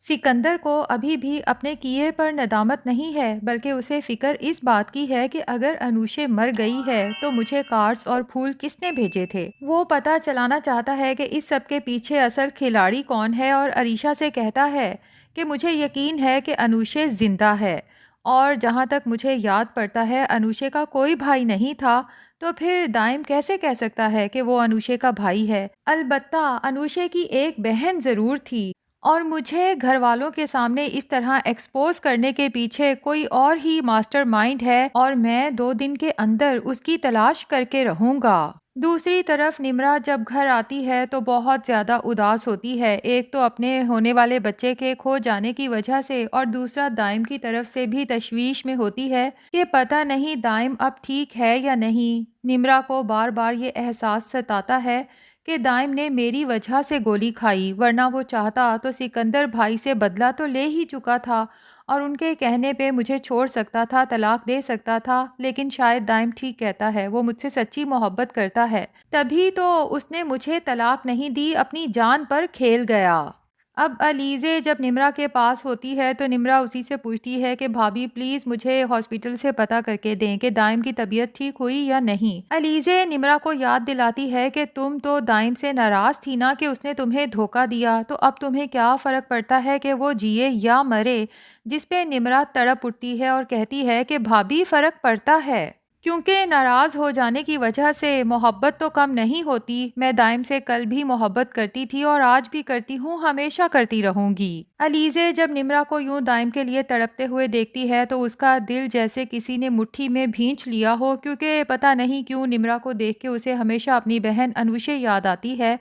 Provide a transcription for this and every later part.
सिकंदर को अभी भी अपने किए पर नदामत नहीं है, बल्कि उसे फिक्र इस बात की है कि अगर अनूशे मर गई है तो मुझे कार्ड्स और फूल किसने भेजे थे। वो पता चलाना चाहता है कि इस सब के पीछे असल खिलाड़ी कौन है, और अरीशा से कहता है कि मुझे यकीन है कि अनूशे जिंदा है। और जहाँ तक मुझे याद पड़ता है, अनूशे का कोई भाई नहीं था, तो फिर दाइम कैसे कह सकता है कि वो अनूशे का भाई है। अलबत्ता अनूशे की एक बहन ज़रूर थी, और मुझे घरवालों के सामने इस तरह एक्सपोज करने के पीछे कोई और ही मास्टरमाइंड है, और मैं 2 दिन के अंदर उसकी तलाश करके रहूंगा। दूसरी तरफ निम्रा जब घर आती है तो बहुत ज़्यादा उदास होती है, एक तो अपने होने वाले बच्चे के खो जाने की वजह से, और दूसरा दाइम की तरफ से भी तशवीश में होती है कि पता नहीं दाइम अब ठीक है या नहीं। निम्रा को बार बार ये एहसास सताता है कि दाइम ने मेरी वजह से गोली खाई, वरना वो चाहता तो सिकंदर भाई से बदला तो ले ही चुका था और उनके कहने पे मुझे छोड़ सकता था, तलाक दे सकता था। लेकिन शायद दाइम ठीक कहता है, वो मुझसे सच्ची मोहब्बत करता है, तभी तो उसने मुझे तलाक नहीं दी, अपनी जान पर खेल गया। अब अलीज़े जब निम्रा के पास होती है तो निम्रा उसी से पूछती है कि भाभी प्लीज़ मुझे हॉस्पिटल से पता करके दें कि दाइम की तबीयत ठीक हुई या नहीं। अलीज़े निम्रा को याद दिलाती है कि तुम तो दाइम से नाराज़ थी ना कि उसने तुम्हें धोखा दिया, तो अब तुम्हें क्या फ़र्क पड़ता है कि वो जिए या मरे। जिस पे निम्रा तड़प उठती है और कहती है कि भाभी फ़र्क पड़ता है, क्योंकि नाराज़ हो जाने की वजह से मोहब्बत तो कम नहीं होती। मैं दाइम से कल भी मोहब्बत करती थी और आज भी करती हूँ, हमेशा करती रहूंगी। अलीज़े जब निम्रा को यूं दाइम के लिए तड़पते हुए देखती है तो उसका दिल जैसे किसी ने मुट्ठी में भींच लिया हो, क्योंकि पता नहीं क्यों निम्रा को देख के उसे हमेशा अपनी बहन अनुशे याद आती है।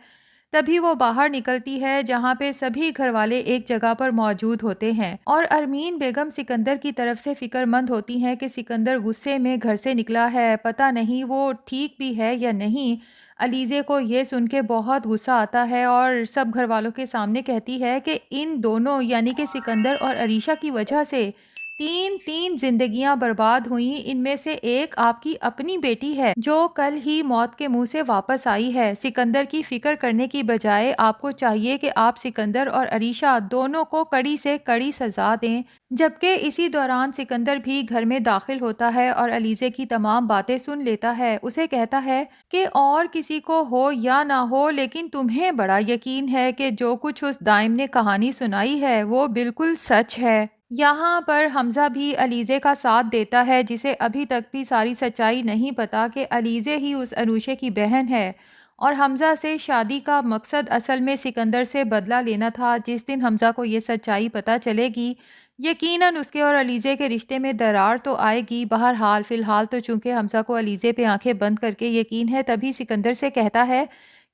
तभी वो बाहर निकलती है जहाँ पे सभी घरवाले एक जगह पर मौजूद होते हैं, और अरमीन बेगम सिकंदर की तरफ से फिक्रमंद होती हैं कि सिकंदर गुस्से में घर से निकला है, पता नहीं वो ठीक भी है या नहीं। अलीज़े को ये सुन के बहुत गुस्सा आता है और सब घरवालों के सामने कहती है कि इन दोनों यानी कि सिकंदर और अरीशा की वजह से तीन तीन जिंदगियां बर्बाद हुई। इनमें से एक आपकी अपनी बेटी है जो कल ही मौत के मुंह से वापस आई है। सिकंदर की फिक्र करने की बजाय आपको चाहिए कि आप सिकंदर और अरीशा दोनों को कड़ी से कड़ी सजा दें। जबकि इसी दौरान सिकंदर भी घर में दाखिल होता है और अलीज़े की तमाम बातें सुन लेता है। उसे कहता है कि और किसी को हो या ना हो, लेकिन तुम्हें बड़ा यकीन है कि जो कुछ उस दाइम ने कहानी सुनाई है वो बिल्कुल सच है। यहाँ पर हमज़ा भी अलीज़े का साथ देता है, जिसे अभी तक भी सारी सच्चाई नहीं पता कि अलीज़े ही उस अनूशे की बहन है, और हमज़ा से शादी का मकसद असल में सिकंदर से बदला लेना था। जिस दिन हमज़ा को ये सच्चाई पता चलेगी, यकीनन उसके और अलीज़े के रिश्ते में दरार तो आएगी। बहरहाल फ़िलहाल तो चूँकि हमज़ा को अलीज़े पे आंखें बंद करके यकीन है, तभी सिकंदर से कहता है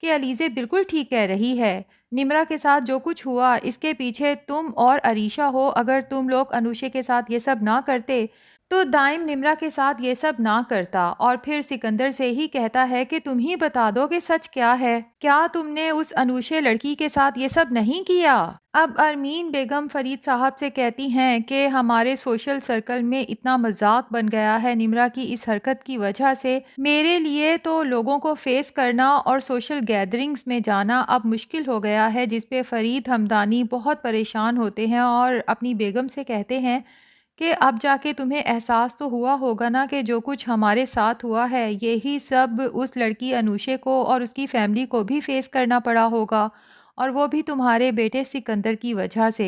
कि अलीज़े बिल्कुल ठीक कह रही है। निम्रा के साथ जो कुछ हुआ इसके पीछे तुम और अरीशा हो। अगर तुम लोग अनुशे के साथ ये सब ना करते तो दाइम निम्रा के साथ ये सब ना करता। और फिर सिकंदर से ही कहता है कि तुम ही बता दो कि सच क्या है, क्या तुमने उस अनुशे लड़की के साथ ये सब नहीं किया। अब अरमीन बेगम फरीद साहब से कहती हैं कि हमारे सोशल सर्कल में इतना मजाक बन गया है निम्रा की इस हरकत की वजह से, मेरे लिए तो लोगों को फेस करना और सोशल गैदरिंग्स में जाना अब मुश्किल हो गया है, जिस पे फरीद हमदानी बहुत परेशान होते हैं और अपनी बेगम से कहते हैं कि अब जाके तुम्हें एहसास तो हुआ होगा ना कि जो कुछ हमारे साथ हुआ है यही सब उस लड़की अनुशे को और उसकी फैमिली को भी फेस करना पड़ा होगा, और वो भी तुम्हारे बेटे सिकंदर की वजह से।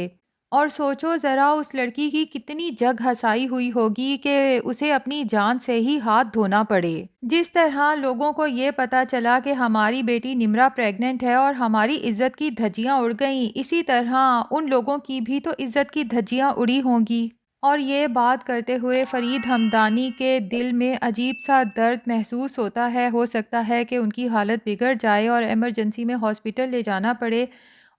और सोचो ज़रा उस लड़की की कितनी जग हंसाई हुई होगी कि उसे अपनी जान से ही हाथ धोना पड़े। जिस तरह लोगों को ये पता चला कि हमारी बेटी निम्रा प्रेग्नेंट है और हमारी इज्जत की धज्जियां उड़ गईं, इसी तरह उन लोगों की भी तो इज्जत की धज्जियां उड़ी होंगी। और ये बात करते हुए फरीद हमदानी के दिल में अजीब सा दर्द महसूस होता है। हो सकता है कि उनकी हालत बिगड़ जाए और इमरजेंसी में हॉस्पिटल ले जाना पड़े।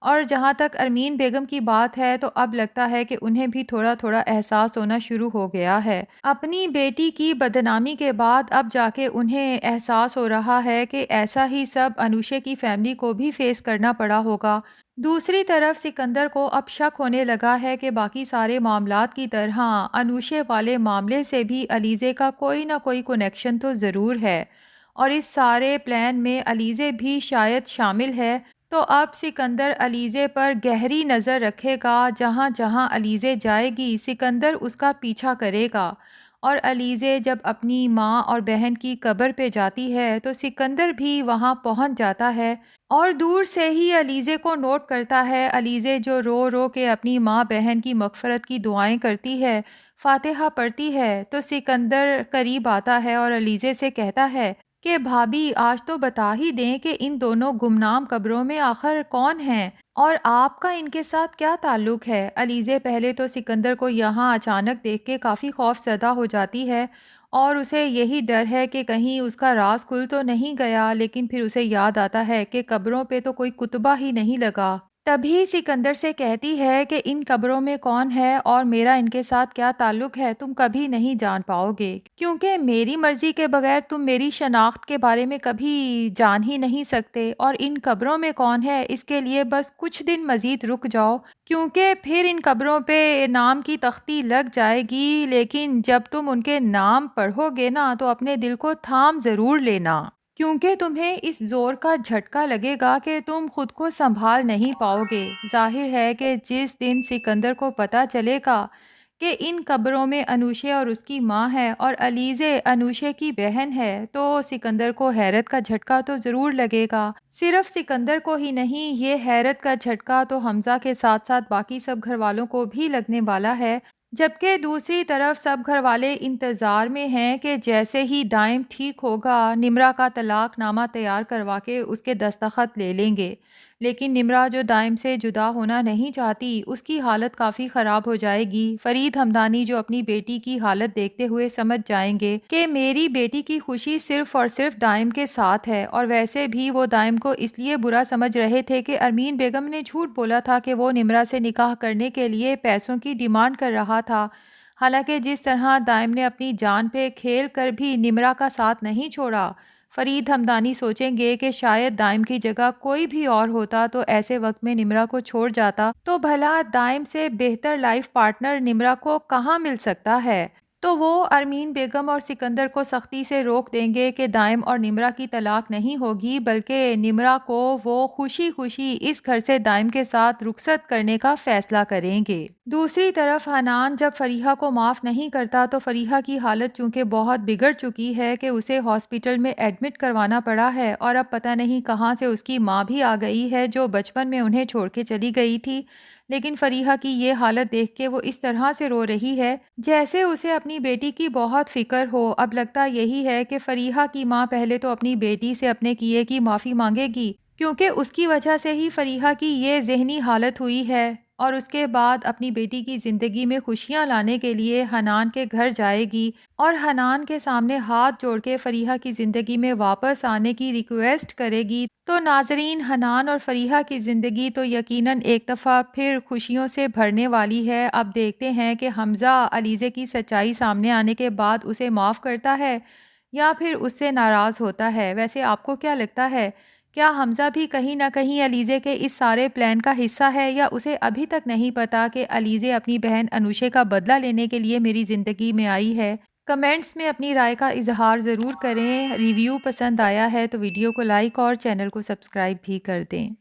और जहाँ तक अरमीन बेगम की बात है तो अब लगता है कि उन्हें भी थोड़ा थोड़ा एहसास होना शुरू हो गया है। अपनी बेटी की बदनामी के बाद अब जाके उन्हें एहसास हो रहा है कि ऐसा ही सब अनुशे की फैमिली को भी फेस करना पड़ा होगा। दूसरी तरफ सिकंदर को अब शक होने लगा है कि बाकी सारे मामलात की तरह अनुशे वाले मामले से भी अलीज़े का कोई ना कोई कनेक्शन तो ज़रूर है, और इस सारे प्लान में अलीज़े भी शायद शामिल है। तो अब सिकंदर अलीज़े पर गहरी नज़र रखेगा। जहाँ-जहाँ अलीज़े जाएगी, सिकंदर उसका पीछा करेगा। और अलीज़े जब अपनी माँ और बहन की कब्र पे जाती है, तो सिकंदर भी वहाँ पहुँच जाता है और दूर से ही अलीज़े को नोट करता है। अलीज़े जो रो-रो के अपनी माँ-बहन की मग़फ़िरत की दुआएँ करती है, फ़ातिहा पढ़ती है, तो सिकंदर करीब आता है और अलीज़े से कहता है कि भाभी आज तो बता ही दें कि इन दोनों गुमनाम कब्रों में आखिर कौन है और आपका इनके साथ क्या ताल्लुक है। अलीज़े पहले तो सिकंदर को यहाँ अचानक देख के काफ़ी खौफज़दा हो जाती है और उसे यही डर है कि कहीं उसका राज खुल तो नहीं गया, लेकिन फिर उसे याद आता है कि कब्रों पे तो कोई कुतबा ही नहीं लगा। तभी सिकंदर से कहती है कि इन कब्रों में कौन है और मेरा इनके साथ क्या ताल्लुक है, तुम कभी नहीं जान पाओगे, क्योंकि मेरी मर्जी के बगैर तुम मेरी शनाख्त के बारे में कभी जान ही नहीं सकते। और इन कब्रों में कौन है, इसके लिए बस कुछ दिन मजीद रुक जाओ, क्योंकि फिर इन कब्रों पे नाम की तख्ती लग जाएगी। लेकिन जब तुम उनके नाम पढ़ोगे ना, तो अपने दिल को थाम ज़रूर लेना, क्योंकि तुम्हें इस ज़ोर का झटका लगेगा कि तुम खुद को संभाल नहीं पाओगे। ज़ाहिर है कि जिस दिन सिकंदर को पता चलेगा कि इन कब्रों में अनूशे और उसकी माँ है और अलीज़े अनूशे की बहन है, तो सिकंदर को हैरत का झटका तो ज़रूर लगेगा। सिर्फ सिकंदर को ही नहीं, ये हैरत का झटका तो हमज़ा के साथ-साथ बाकी सब घरवालों को भी लगने वाला है। जबकि दूसरी तरफ सब घरवाले इंतज़ार में हैं कि जैसे ही दाइम ठीक होगा, निम्रा का तलाक़नामा तैयार करवा के उसके दस्तखत ले लेंगे। लेकिन निम्रा जो दाइम से जुदा होना नहीं चाहती, उसकी हालत काफ़ी ख़राब हो जाएगी। फ़रीद हमदानी जो अपनी बेटी की हालत देखते हुए समझ जाएंगे कि मेरी बेटी की खुशी सिर्फ़ और सिर्फ़ दाइम के साथ है, और वैसे भी वो दाइम को इसलिए बुरा समझ रहे थे कि अरमीन बेगम ने झूठ बोला था कि वो निम्रा से निकाह करने के लिए पैसों की डिमांड कर रहा था। हालांकि जिस तरह दाइम ने अपनी जान पे खेल कर भी निम्रा का साथ नहीं छोड़ा, फ़रीद हमदानी सोचेंगे कि शायद दाइम की जगह कोई भी और होता तो ऐसे वक्त में निम्रा को छोड़ जाता, तो भला दाइम से बेहतर लाइफ पार्टनर निम्रा को कहाँ मिल सकता है। तो वो अरमीन बेगम और सिकंदर को सख्ती से रोक देंगे कि दाइम और निम्रा की तलाक नहीं होगी, बल्कि निम्रा को वो खुशी खुशी इस घर से दाइम के साथ रुखसत करने का फैसला करेंगे। दूसरी तरफ हनान जब फरीहा को माफ़ नहीं करता, तो फरीहा की हालत चूँकि बहुत बिगड़ चुकी है कि उसे हॉस्पिटल में एडमिट करवाना पड़ा है, और अब पता नहीं कहाँ से उसकी माँ भी आ गई है जो बचपन में उन्हें छोड़ के चली गई थी। लेकिन फरीहा की ये हालत देख के वो इस तरह से रो रही है जैसे उसे अपनी बेटी की बहुत फ़िक्र हो। अब लगता यही है कि फरीहा की माँ पहले तो अपनी बेटी से अपने किए की माफ़ी मांगेगी, क्योंकि उसकी वजह से ही फरीहा की ये ज़हनी हालत हुई है, और उसके बाद अपनी बेटी की ज़िंदगी में खुशियाँ लाने के लिए हनान के घर जाएगी और हनान के सामने हाथ जोड़ के फरीहा की ज़िंदगी में वापस आने की रिक्वेस्ट करेगी। तो नाजरीन, हनान और फरीहा की ज़िंदगी तो यकीनन एक दफ़ा फिर खुशियों से भरने वाली है। अब देखते हैं कि हमज़ा अलीज़े की सच्चाई सामने आने के बाद उसे माफ़ करता है या फिर उससे नाराज़ होता है। वैसे आपको क्या लगता है, क्या हमज़ा भी कहीं न कहीं अलीज़े के इस सारे प्लान का हिस्सा है, या उसे अभी तक नहीं पता कि अलीज़े अपनी बहन अनूशे का बदला लेने के लिए मेरी ज़िंदगी में आई है? कमेंट्स में अपनी राय का इज़हार ज़रूर करें। रिव्यू पसंद आया है तो वीडियो को लाइक और चैनल को सब्सक्राइब भी कर दें।